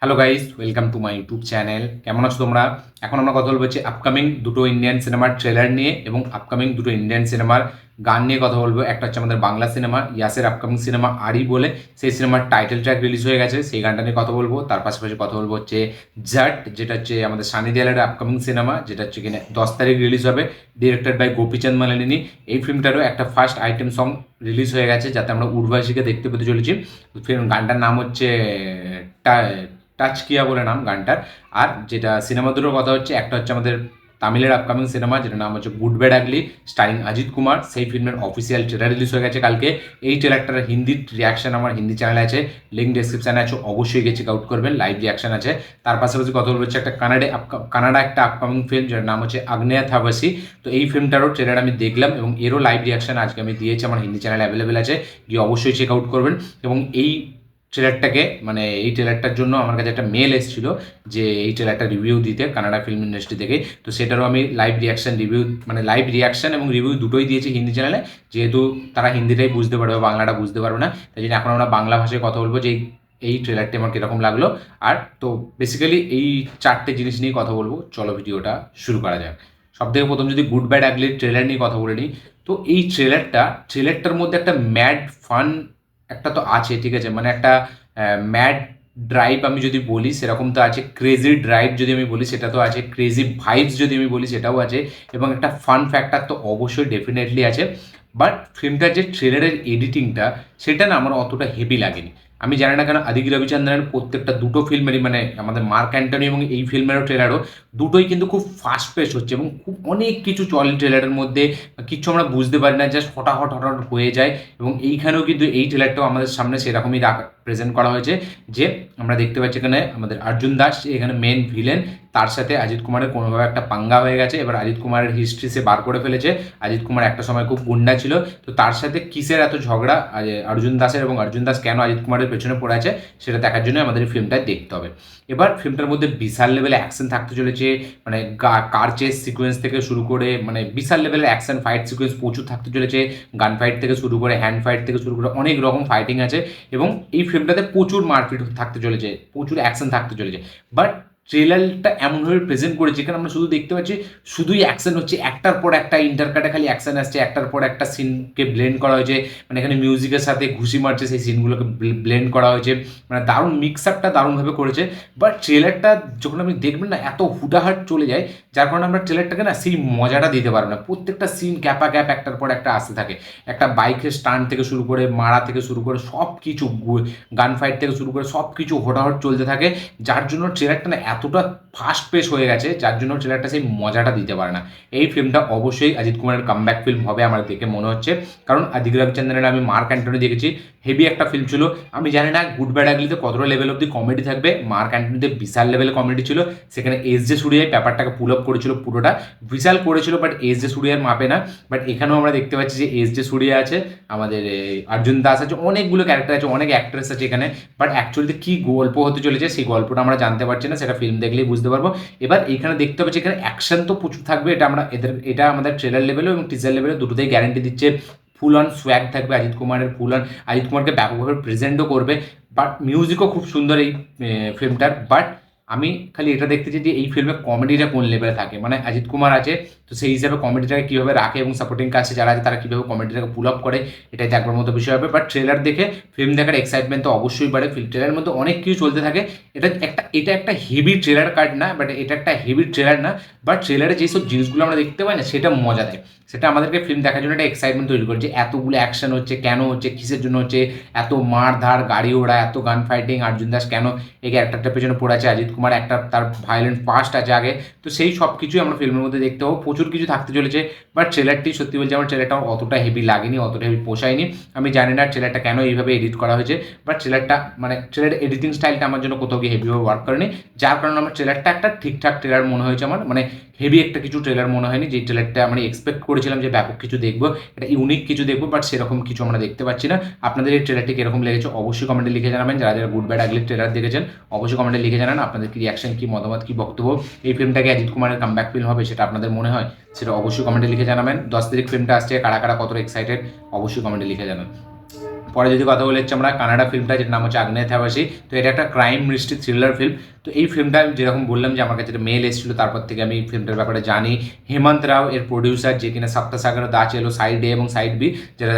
Hello guys, welcome to my YouTube channel. কেমন আছো তোমরা? এখন আমরা কথা বলবো হচ্ছে আপকামিং দুটো ইন্ডিয়ান সিনেমার ট্রেলার নিয়ে এবং আপকামিং দুটো ইন্ডিয়ান সিনেমার গান নিয়ে কথা বলবো। একটা হচ্ছে আমাদের বাংলা সিনেমা ইয়াসের আপকামিং সিনেমা আরি বলে, সেই সিনেমার টাইটেল ট্র্যাক রিলিজ হয়ে গেছে, সেই গানটা নিয়ে কথা বলবো। তার পাশাপাশি কথা বলবো হচ্ছে জাট, যেটা হচ্ছে আমাদের সানি দেওয়ালের আপকামিং সিনেমা, যেটা হচ্ছে কিনা 10 তারিখ রিলিজ হবে, ডিরেক্টেড বাই গোপীচাঁদ মালিনী। এই ফিল্মটারও একটা ফার্স্ট আইটেম সং রিলিজ হয়ে গেছে, যাতে আমরা উর্বশীকে দেখতে পেতে চলেছি। ফিল্ম গানটার নাম হচ্ছে টাচ কিয়া বলে নাম গানটার। আর যেটা সিনেমা দুটোর কথা হচ্ছে, একটা হচ্ছে আমাদের তামিলের আপকামিং সিনেমা, যেটার নাম হচ্ছে গুড ব্যাড আগলি, স্টারিং অজিত কুমার। সেই ফিল্মের অফিসিয়াল ট্রেলার রিলিজ হয়ে গেছে কালকে। এই ট্রেলারটার হিন্দি রিয়াকশন আমার হিন্দি চ্যানেলে আছে, লিঙ্ক ডেসক্রিপশানে আছে, অবশ্যই গিয়ে চেক আউট করবেন, লাইভ রিয়াকশন আছে। তার পাশাপাশি কথা বলবো হচ্ছে একটা কানাডা একটা আপকামিং ফিল্ম, যার নাম হচ্ছে আগ্নেয়া থাবাসি। তো এই ফিল্মটারও ট্রেলার আমি দেখলাম এবং এরও লাইভ রিয়াকশন আজকে আমি দিয়েছি, আমার হিন্দি চ্যানেলে অ্যাভেলেবেল আছে, গিয়ে অবশ্যই চেক আউট করবেন। এবং এই ট্রেলারটার জন্য আমার কাছে একটা মেল এসেছিল যে এই ট্রেলারটা রিভিউ দিতে কানাডা ফিল্ম ইন্ডাস্ট্রি থেকে। তো সেটারও আমি লাইভ রিয়াকশন এবং রিভিউ দুটোই দিয়েছি হিন্দি চ্যানেলে, যেহেতু তারা হিন্দিটাই বুঝতে পারবে, বাংলাটা বুঝতে পারবে না। তাই জন্য এখন আমরা বাংলা ভাষায় কথা বলবো যে এই ট্রেলারটি আমার কীরকম লাগলো। আর তো বেসিক্যালি এই চারটে জিনিস নিয়ে কথা বলবো। চলো ভিডিওটা শুরু করা যাক। সব থেকে প্রথম যদি গুড ব্যাড আগলির ট্রেলার নিয়ে কথা বলে নিই, তো এই ট্রেলারটার মধ্যে একটা ম্যাড ফান একটা তো আছে, ঠিক আছে, মানে একটা ম্যাড ড্রাইভ আমি যদি বলি সেরকম তো আছে, ক্রেজি ড্রাইভ যদি আমি বলি সেটা তো আছে, ক্রেজি ভাইবস যদি আমি বলি সেটাও আছে, এবং একটা ফান ফ্যাক্টর তো অবশ্যই ডেফিনেটলি আছে। বাট ফিল্মটার যে ট্রেলারের এডিটিংটা, সেটা না আমার অতটা হেভি লাগেনি। আমি জানি না কেন আদিতি রবিচন্দ্রনের প্রত্যেকটা দুটো ফিল্মেরই, মানে আমাদের মার্ক অ্যান্টনি এবং এই ফিল্মেরও ট্রেলারও, দুটোই কিন্তু খুব ফাস্ট পেস হচ্ছে এবং খুব অনেক কিছু চলে ট্রেলারের মধ্যে, কিচ্ছু আমরা বুঝতে পারি না, জাস্ট হঠাৎ হঠাৎ হয়ে যায়। এবং এইখানেও কিন্তু এই ট্রেলারটাও আমাদের সামনে সেরকমই প্রেজেন্ট করা হয়েছে, যে আমরা দেখতে পাচ্ছি এখানে আমাদের অর্জুন দাস এখানে মেন ভিলেন, তার সাথে অজিত কুমারের কোনোভাবে একটা পাঙ্গা হয়ে গেছে। এবার অজিত কুমারের হিস্ট্রি সে বার করে ফেলেছে। অজিত কুমার একটা সময় খুব গুন্ডা ছিল, তো তার সাথে কিসের এত ঝগড়া অর্জুন দাসের, এবং অর্জুন দাস কেন অজিত কুমারের পেছনে পড়ে আছে, সেটা দেখার জন্য আমাদের এই ফিল্মটা দেখতে হবে। এবার ফিল্মটার মধ্যে বিশাল লেভেলে অ্যাকশন থাকতে চলেছে, মানে কার চেস সিকোয়েন্স থেকে শুরু করে, মানে বিশাল লেভেলের অ্যাকশন ফাইট সিকোয়েন্স প্রচুর থাকতে চলেছে। গান ফাইট থেকে শুরু করে, হ্যান্ড ফাইট থেকে শুরু করে, অনেক রকম ফাইটিং আছে। এবং এই ফিল্মটাতে প্রচুর মারপিট থাকতে চলেছে, প্রচুর অ্যাকশন থাকতে চলেছে। বাট ট্রেলারটা এমনভাবে প্রেজেন্ট করেছে, এখানে আমরা শুধু দেখতে পাচ্ছি শুধুই অ্যাকশন হচ্ছে, একটার পর একটা ইন্টারকাটে খালি অ্যাকশন আসছে, একটার পর একটা সিনকে ব্লেন্ড করা হয়েছে, মানে এখানে মিউজিকের সাথে ঘুষি মারছে, সেই সিনগুলোকে ব্লেন্ড করা হয়েছে, মানে দারুণ মিক্স আপটা দারুণভাবে করেছে। বাট ট্রেলারটা যখন আপনি দেখবেন না, এত হুডাহাট চলে যায়, যার কারণে আমরা ট্রেলারটাকে না সেই মজাটা দিতে পারবো না। প্রত্যেকটা সিন ক্যাপা ক্যাপ একটার পর একটা আসতে থাকে, একটা বাইকের স্টান্ট থেকে শুরু করে, মারা থেকে শুরু করে, সব কিছু গান ফাইট থেকে শুরু করে সব কিছু হোটাহট চলতে থাকে, যার জন্য ট্রেলারটা না এতটা ফাস্ট পেস হয়ে গেছে, যার জন্য ট্রেলারটা সেই মজাটা দিতে পারে না। এই ফিল্মটা অবশ্যই অজিত কুমারের কামব্যাক ফিল্ম হবে আমার দেখে মনে হচ্ছে, কারণ আদিতি রবিচন্দ্রনের আমি মার্ক অ্যান্টনি দেখেছি, হেভি একটা ফিল্ম ছিল। আমি জানি না গুড ব্যাড আগলিতে কতটা লেভেল অব্দি কমেডি থাকবে, মার্ক অ্যান্টনিতে বিশাল লেভেলে কমেডি ছিল, সেখানে এস জে সূর্যাই ব্যাপারটাকে পুল আপ করেছিল, পুরোটা বিশাল করেছিল, বাট এস জে সূর্যার মাপে না। বাট এখানেও আমরা দেখতে পাচ্ছি যে এস জে সূর্যা আছে, আমাদের অর্জুন দাস আছে, অনেকগুলো ক্যারেক্টার আছে, অনেক অ্যাক্ট্রেস আছে এখানে। বাট অ্যাকচুয়ালি কী গল্প হতে চলেছে সেই গল্পটা আমরা জানতে পারছি না, সেটা ফিল্ম দেখলেই বুঝতে পারবো। এবার এখানে দেখতে হবে যে এখানে অ্যাকশন তো প্রচুর থাকবে, এটা আমাদের ট্রেলার লেভেলে এবং টিজার লেভেলে দুটোতেই গ্যারান্টি দিচ্ছে। ফুল অন সোয়াগ থাকবে অজিত কুমারের, অজিত কুমারকে ব্যাপকভাবে প্রেজেন্টও করবে। বাট মিউজিকও খুব সুন্দর এই ফিল্মটার। বাট আমি খালি এটা দেখতে চাই যে এই ফিল্মে কমেডিটা কোন লেভেলে থাকে, মানে অজিত কুমার আছে, তো সেই হিসাবে কমেডিটাকে কীভাবে রাখে এবং সাপোর্টিং কাস্টে যারা আছে তারা কীভাবে কমেডিটাকে পুল আপ করে, এটাই দেখবার মতো বিষয় হবে। বাট ট্রেলার দেখে ফিল্ম দেখার এক্সাইটমেন্ট তো অবশ্যই বাড়ে। ট্রেলারের মধ্যে অনেক কিছু চলতে থাকে। এটা একটা হেভি ট্রেলার কাট না, বাট এটা একটা হেভি ট্রেলার না, বাট ট্রেলারে যেসব জিনিসগুলো আমরা দেখতে পাই না, সেটা মজা দেয়, সেটা আমাদেরকে ফিল্ম দেখার জন্য একটা এক্সাইটমেন্ট তৈরি করে, যে এতগুলো অ্যাকশন হচ্ছে, কেন হচ্ছে, কিসের জন্য হচ্ছে, এত মারধার, গাড়ি ওড়া, এত গান ফাইটিং, অর্জুন দাস কেন এই ক্যারেক্টারটার পেছনে পড়ে আছে, অজিত কুমার একটা তার ভায়োলেন্ট পাস্ট আছে আগে, তো সেই সব কিছুই আমরা ফিল্মের মধ্যে দেখতে পাবো, প্রচুর কিছু থাকতে চলেছে। বাট ট্রেলারটি সত্যি বলছি আমার ট্রেলারটা অতটা হেভি লাগেনি, অতটা হেভি পোষায়নি। আমি জানি না ট্রেলারটা কেন এইভাবে এডিট করা হয়েছে, বাট ট্রেলারের এডিটিং স্টাইলটা আমার জন্য কোথাও গিয়ে হেভিভাবে ওয়ার্ক করেনি, যার কারণে আমার ট্রেলারটা একটা ঠিকঠাক ট্রেলার মনে হয়েছে আমার, মানে হেভি একটা কিছু ট্রেলার মনে হয়নি। যে ট্রেলারটা আমরা এক্সপেক্ট করেছিলাম যে ব্যাপক কিছু দেখবো, এটা ইউনিক কিছু দেখবো, বাট সেরকম কিছু আমরা দেখতে পাচ্ছি না। আপনাদের এই ট্রেলারটি কীরকম লেগেছে অবশ্যই কমেন্টে লিখে জানাবেন। যারা যারা গুড ব্যাড আগলি ট্রেলার দেখেছেন অবশ্যই কমেন্টে লিখে জানান আপনাদের কি রিয়াকশন, কি মতামত, কি বক্তব্য। এই ফিল্মটাকে অজিত কুমারের কামব্যাক ফিল্ম হবে সেটা আপনাদের মনে হয়, সেটা অবশ্যই কমেন্টে লিখে জানাবেন। 10 তারিখ ফিল্মটা আসছে, কারা কারা কতটা এক্সাইটেড অবশ্যই কমেন্টে লিখে জানান। পরে যদি কথা বলে হচ্ছে আমরা কানাডা ফিল্মটা, যেটার নাম হচ্ছে আগ্নেয় থাবাসী। তো এটা একটা ক্রাইম মিস্ট্রি থ্রিলার ফিল্ম। তো এই ফিল্মটা যেরকম বললাম যে আমার কাছে একটা মেল এসেছিলো, তারপর থেকে আমি ফিল্মটার ব্যাপারে জানি। হেমন্ত রাও এর প্রডিউসার, যে কিনা সপ্তসাগর দা চেলো সাইড এ এবং সাইড বি, যেটা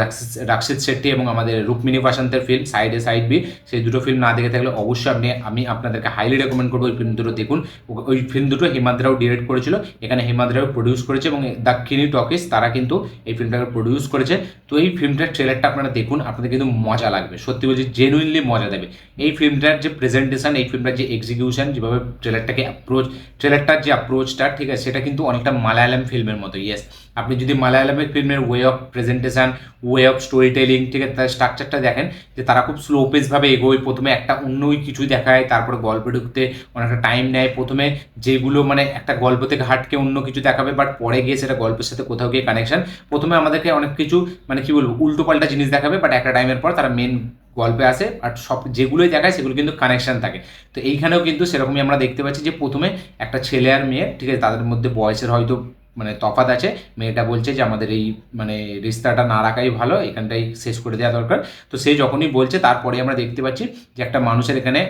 রাক্ষিত শেট্টি এবং আমাদের রুক্মিণী বাসন্তের ফিল্ম সাইড এ সাইড বি। সেই দুটো ফিল্ম না দেখে থাকলে অবশ্যই আমি আপনাদেরকে হাইলি রেকমেন্ড করবো ওই ফিল্ম দুটো দেখুন। ওই ফিল্ম দুটো হেমন্ত রাও ডিরেক্ট করেছিল, এখানে হেমন্ত রাও প্রডিউস করেছে এবং দাক্ষিণী টকিজ তারা কিন্তু এই ফিল্মটাকে প্রডিউস করেছে। তো এই ফিল্মটার ট্রেলারটা আপনারা দেখুন, আপনাদের কিন্তু মজা লাগবে, সত্যি বলছি জেনুইনলি মজা দেবে। এই ফিল্মটার যে প্রেজেন্টেশন, এই ফিল্মটার যে এক্সিকিউশন, যেভাবে ট্রেলারটার যে অ্যাপ্রোচটা, ঠিক আছে, সেটা কিন্তু অনেকটা মালায়ালাম ফিল্মের মতো। ইয়েস, আপনি যদি মালায়ালামের ফিল্মের way of presentation, way of story telling, ঠিক আছে, তার স্ট্রাকচারটা দেখেন যে তারা খুব স্লো পেসভাবে এগোয়, প্রথমে একটা অন্যই কিছু দেখায়, তারপরে গল্পে ঢুকতে অনেকটা টাইম নেয়, প্রথমে যেগুলো মানে একটা গল্প থেকে হাটকে অন্য কিছু দেখাবে, বাট পরে গিয়ে সেটা গল্পের সাথে কোথাও গিয়ে কানেকশন। প্রথমে আমাদেরকে অনেক কিছু মানে কি বলবো উল্টো পাল্টা জিনিস দেখাবে, বাট একটা টাইমের পর তারা মেন গল্পে আসে, আর সব যেগুলোই দেখায় সেগুলো কিন্তু কানেকশন থাকে। তো এইখানেও কিন্তু সেরকমই আমরা দেখতে পাচ্ছি যে প্রথমে একটা ছেলে আর মেয়ে, ঠিক আছে, তাদের মধ্যে বয়সের হয়তো মানে তফাৎ আছে। মেয়েটা বলছে যে আমাদের এই মানে রিস্তাটা না রাখাই ভালো, এখানটাই শেষ করে দেওয়া দরকার। তো সে যখনই বলছে তারপরে আমরা দেখতে পাচ্ছি যে একটা মানুষের এখানে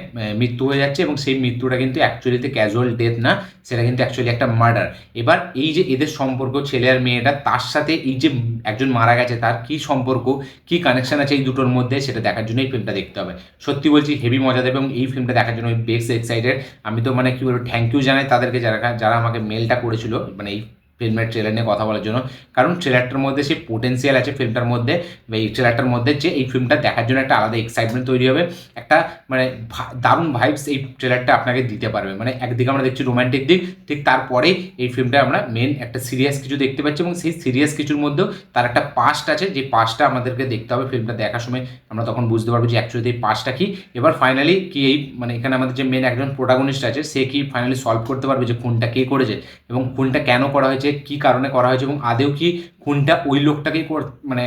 মৃত্যু হয়ে যাচ্ছে, এবং সেই মৃত্যুটা কিন্তু অ্যাকচুয়ালিতে ক্যাজুয়াল ডেথ না, সেটা কিন্তু অ্যাকচুয়ালি একটা মার্ডার। এবার এই যে এদের সম্পর্ক, ছেলে আর মেয়েটা, তার সাথে এই যে একজন মারা গেছে তার কী সম্পর্ক, কী কানেকশন আছে এই দুটোর মধ্যে, সেটা দেখার জন্য এই ফিল্মটা দেখতে হবে। সত্যি বলছি হেভি মজা দেবে, এবং এই ফিল্মটা দেখার জন্য আমি বেশ এক্সাইটেড। আমি তো মানে কী বলবো, থ্যাংক ইউ জানাই তাদেরকে যারা যারা আমাকে মেলটা করেছিল মানে এই ফিল্মের ট্রেলার নিয়ে কথা বলার জন্য। কারণ ট্রেলারটার মধ্যে সেই পোটেন্সিয়াল আছে ফিল্মটার মধ্যে, বা এই ট্রেলারটার মধ্যে যে এই ফিল্মটা দেখার জন্য একটা আলাদা এক্সাইটমেন্ট তৈরি হবে, একটা মানে দারুণ ভাইবস এই ট্রেলারটা আপনাকে দিতে পারবে। মানে একদিকে আমরা দেখছি রোম্যান্টিক দিক, ঠিক তারপরেই এই ফিল্মটা আমরা মেন একটা সিরিয়াস কিছু দেখতে পাচ্ছি, এবং সেই সিরিয়াস কিছুর মধ্যেও তার একটা পাস্ট আছে, যে পাস্টটা আমাদেরকে দেখতে হবে ফিল্মটা দেখার সময়। আমরা তখন বুঝতে পারবো যে অ্যাকচুয়ালি এই পাস্টটা কি। এবার ফাইনালি কি এই মানে এখানে আমাদের যে মেন একজন প্রোটাগনিস্ট আছে, সে কি ফাইনালি সলভ করতে পারবে যে খুনটা কে করেছে, এবং খুনটা কেন করা হয়েছে, কি কারণে করা হয়েছে, এবং আদেও কি খুনটা ওই লোকটাকেই মানে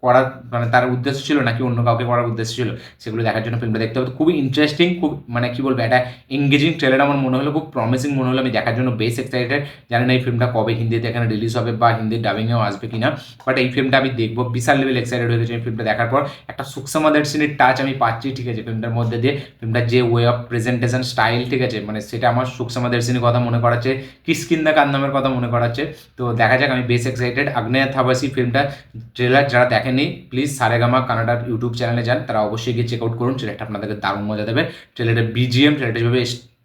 করার মানে তার উদ্দেশ্য ছিল নাকি অন্য কাউকে করার উদ্দেশ্য ছিল, সেগুলো দেখার জন্য ফিল্মটা দেখতে হবে। খুবই ইন্টারেস্টিং, খুব মানে কি বলবো, একটা এঙ্গেজিং ট্রেলার আমার মনে হলো, খুব প্রমিসিং মনে হলো। আমি দেখার জন্য বেশ এক্সাইটেড। জানি না এই ফিল্মটা কবে হিন্দিতে এখানে রিলিজ হবে বা হিন্দি ডাবিংয়েও আসবে কিনা, বাট এই ফিল্মটা আমি দেখবো, বিশাল লেভেল এক্সাইটেড হয়ে গেছে এই ফিল্মটা দেখার পর। একটা সুকসামা দর্শনের টাচ আমি পাচ্ছি, ঠিক আছে, ফিল্মটার মধ্যে দিয়ে। ফিল্মটার যে ওয়ে অফ প্রেজেন্টেশন স্টাইল, ঠিক আছে, মানে সেটা আমার সুকসামা দর্শনের কথা মনে করাচ্ছে, কিষ্কিন্ধা কান্নামের কথা মনে করাচ্ছে। তো দেখা যাক, আমি বেশ এক্সাইটেড। আগ্নেয় থাবাসী ফিল্মটা ট্রেলার যারা দেখেনি, প্লিজ সারেগামা কানাডার ইউটিউব চ্যানেলে যান, তারা অবশ্যই গিয়ে চেক আউট করুন। ট্রেলারটা আপনাদেরকে দারুণ মজা দেবে। ট্রেলারের বিজিএম, ট্রেলারটা যেভাবে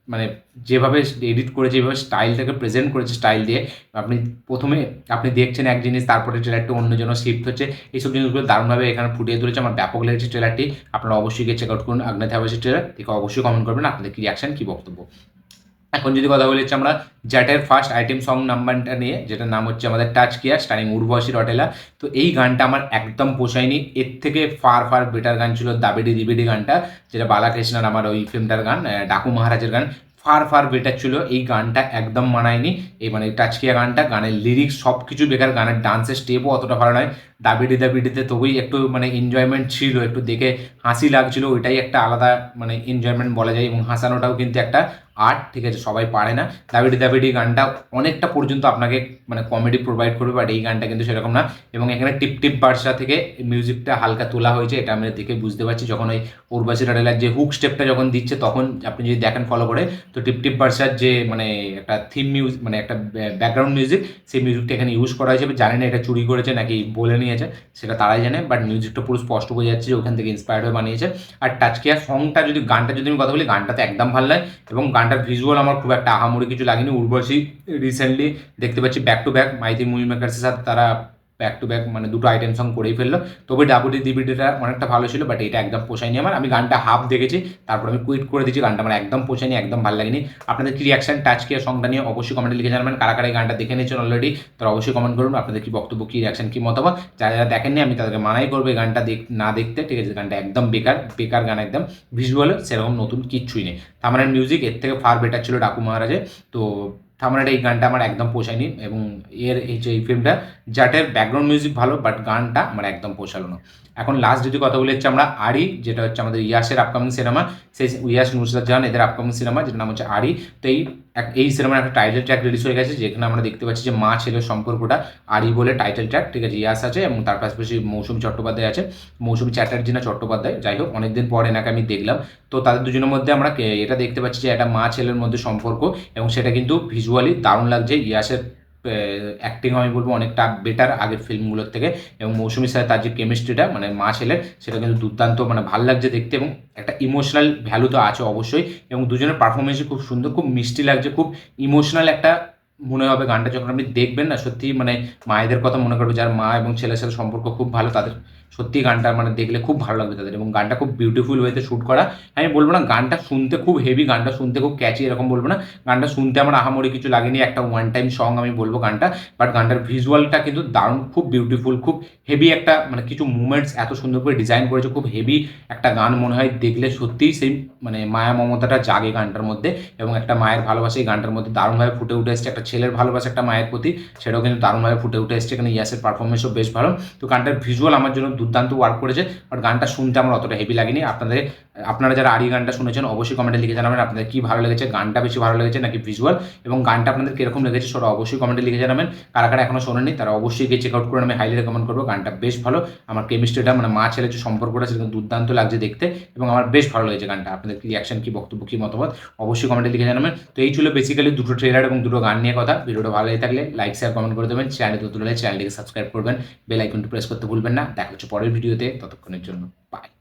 মানে যেভাবে এডিট করেছে, যেভাবে স্টাইলটাকে প্রেজেন্ট করেছে, স্টাইল দিয়ে আপনি প্রথমে আপনি দেখছেন এক জিনিস, তারপরে ট্রেলারটা অন্য জন্য শিফট হচ্ছে, এইসব জিনিসগুলো দারুণভাবে এখানে ফুটিয়ে তুলেছে। আমার ব্যাপক লেগেছে ট্রেলারটি। আপনারা অবশ্যই গিয়ে চেক আউট করুন আগ্নেয় থাবাসী ট্রেলার দেখে, অবশ্যই কমেন্ট করবেন আপনাদের কি রিয়াকশন, কি বক্তব্য। এখন যদি কথা বলি আমরা জ্যাটের ফার্স্ট আইটেম সং নাম্বারটা নিয়ে, যেটার নাম হচ্ছে আমাদের টাচ কিয়া, স্টারিং উর্বশী রটেলা। তো এই গানটা আমার একদম পোষায়নি, এর থেকে ফার ফার বেটার গান ছিল দাবিডি দিবিডি গানটা, যেটা বালাকৃষ্ণার আমার ওই ফিল্মটার গান, ডাকু মহারাজের গান, ফার ফার বেটার ছিল। এই গানটা একদম মানায়নি, এই মানে টাচকিয়া গানটা, গানের লিরিক্স সব কিছু বেকার, গানের ডান্সের স্টেপও অতটা ভালো নয়। দাবিডি দাবিডিতে তবুই একটু মানে এনজয়মেন্ট ছিল, একটু দেখে হাসি লাগছিল, ওইটাই একটা আলাদা মানে এনজয়মেন্ট বলা যায়, এবং হাসানোটাও কিন্তু একটা আর্ট, ঠিক আছে, সবাই পারে না। দাবিডি দাবিডি গানটা অনেকটা পর্যন্ত আপনাকে মানে কমেডি প্রোভাইড করবে, বাট এই গানটা কিন্তু সেরকম না। এবং এখানে টিপ টিপ বার্সা থেকে মিউজিকটা হালকা তোলা হয়েছে, এটা আমরা দেখে বুঝতে পারছি। যখন ওই উর্বশী রটেলার যে হুক স্টেপটা যখন দিচ্ছে, তখন আপনি যদি দেখেন ফলো করে, তো টিপ টিপ বার্সার যে মানে একটা থিম মিউজিক, মানে একটা ব্যাকগ্রাউন্ড মিউজিক, সেই মিউজিকটা এখানে ইউজ করা হয়েছে। জানি না এটা চুরি করেছে নাকি বলে নিয়েছে, সেটা তারাই জানে, বাট মিউজিকটা পুরো স্পষ্ট বোঝা যাচ্ছে যে ওখান থেকে ইন্সপায়ার্ড হয়ে বানিয়েছে। আর টাচকিয়া সংটা যদি গানটা যদি আমি কথা বলি, গানটাতে একদম ভালো লাগে, এবং গানটার ভিজুয়াল আমার খুব একটা আহামরি কিছু লাগেনি। উর্বশী রিসেন্টলি দেখতে পাচ্ছি back to back Mythri movie মেকার্সের সাথে তারা ব্যাক টু ব্যাক মানে দুটো আইটেম সং করেই ফেললো। তবে ডাবুডি ডিবিডিটা অনেকটা ভালো ছিল, বাট এটা একদম পোষায়নি আমার। আমি গানটা হাফ দেখেছি, তারপর আমি কুইট করে দিচ্ছি, গানটা আমার একদম পোষায়নি, একদম ভালো লাগেনি। আপনাদের কি রিয়াকশন টাচকিয়া সংটা নিয়ে অবশ্যই কমেন্টে লিখে জানাবেন। কারা কারা এই গানটা দেখে নিয়েছেন অলরেডি, তারা অবশ্যই কমেন্ট করুন আপনাদের কি বক্তব্য, কি রিয়াকশন, কি মতামত। যারা যারা দেখেননি, আমি তাদেরকে মানাই করবো এই গানটা না দেখতে, ঠিক আছে, গানটা একদম বেকার বেকার গান, একদম ভিজুয়াল সেরকম নতুন কিচ্ছুই নেই। থামানের মিউজিক এর থেকে ফার বেটার ছিল ডাকু মহারাজে। তো থামানের এই গানটা আমার একদম পোষায়নি, এবং এর এই যে এই ফিল্মটা জাটের ব্যাকগ্রাউন্ড মিউজিক ভালো, বাট গানটা আমার একদম পোষালো না। এখন লাস্ট যদি কথা বলে হচ্ছে আমরা আরি, যেটা হচ্ছে আমাদের ইয়াসের আপকামিং সিনেমা, সেই ইয়াস নুসরাত জাহান এদের আপকামিং সিনেমা, যেটার নাম হচ্ছে আরি। তো এই এই সিনেমার একটা টাইটেল ট্র্যাক রিলিজ হয়ে গেছে, যেখানে আমরা দেখতে পাচ্ছি যে মা ছেলের সম্পর্কটা আরি বলে টাইটেল ট্র্যাক, ঠিক আছে। ইয়াস আছে এবং তার পাশাপাশি মৌসুমী চট্টোপাধ্যায় আছে, মৌসুমী চ্যাটার্জি না চট্টোপাধ্যায়, যাই হোক অনেকদিন পর এনাকে আমি দেখলাম। তো তাদের দুজনের মধ্যে আমরা এটা দেখতে পাচ্ছি যে একটা মা ছেলের মধ্যে সম্পর্ক, এবং সেটা কিন্তু ভিজুয়ালি দারুণ লাগছে। ইয়াসের অ্যাক্টিং আমি বলবো অনেকটা বেটার আগের ফিল্মগুলোর থেকে, এবং মৌসুমীর সাথে তার যে কেমিস্ট্রিটা মানে মা ছেলের, সেটা কিন্তু দুর্দান্ত, মানে ভালো লাগছে দেখতে, এবং একটা ইমোশনাল ভ্যালু তো আছে অবশ্যই, এবং দুজনের পারফরমেন্সই খুব সুন্দর, খুব মিষ্টি লাগছে, খুব ইমোশনাল একটা মনে হবে গানটা যখন আপনি দেখবেন না, সত্যি মানে মায়েদের কথা মনে করবে, যার মা এবং ছেলের সাথে সম্পর্ক খুব ভালো তাদের, সত্যি গানটা মানে দেখলে খুব ভালো লাগবে তাদের, এবং গানটা খুব বিউটিফুল ওয়েতে শ্যুট করা। আমি বলবো না গানটা শুনতে খুব হেভি, গানটা শুনতে খুব ক্যাচি এরকম বলবো না, গানটা শুনতে আমার আহামরি কিছু লাগেনি, একটা ওয়ান টাইম সং আমি বলবো গানটা, বাট গানটার ভিজুয়ালটা কিন্তু দারুণ, খুব বিউটিফুল, খুব হেভি একটা, মানে কিছু মুভমেন্টস এত সুন্দর করে ডিজাইন করেছে, খুব হেভি একটা গান মনে হয় দেখলে সত্যিই সেই মানে মায়া মমতাটা জাগে গানটার মধ্যে, এবং একটা মায়ের ভালোবাসা এই গানটার মধ্যে দারুণভাবে ফুটে উঠে এসছে, একটা ছেলের ভালোবাসা একটা মায়ের প্রতি, সেটাও কিন্তু দারুণভাবে ফুটে উঠে এসছে এখানে। ইয়াসের পারফরমেন্সও বেশ ভালো, তো গানটার ভিজুয়াল আমার জন্য দুর্দান্ত ওয়ার্ক করেছে, বাট গানটা শুনতে আমার অতটা হেভি লাগেনি। আপনারা যারা আরি গানটা শুনেছেন অবশ্যই কমেন্টে লিখে জানাবেন আপনাদের কী ভালো লেগেছে, গানটা বেশি ভালো লেগেছে নাকি ভিজুয়াল, এবং গানটা আপনাদের কীরকম লেগেছে সেটা অবশ্যই কমেন্টে লিখে জানাবেন। কারা কারা এখনও শোনেনি তারা অবশ্যই গিয়ে চেক আউট করে, আমি হাইলি রেকমেন্ড করবো, গানটা বেশ ভালো। আমার কেমিস্ট্রিটা মানে মা ছেলের যে সম্পর্কটা সেটা দুর্দান্ত লাগছে দেখতে, এবং আমার বেশ ভালো লেগেছে গানটা। আপনাদের কি রিয়াকশন, কি বক্তব্য, কি মতামত অবশ্যই কমেন্টে লিখে জানাবেন। তো এই ছিল বেসিক্যালি দুটো ট্রেলার এবং দুটো গান নিয়ে কথা। ভিডিওটা ভালো লেগে থাকলে লাইক শেয়ার কমেন্ট করে দেবেন, চ্যানেলে নতুন হলে চ্যানেলটিকে সাবস্ক্রাইব করবেন, বেল আইকনটি প্রেস করতে ভুলবেন না। দেখা হচ্ছে পরের ভিডিওতে, ততক্ষণের জন্য বাই।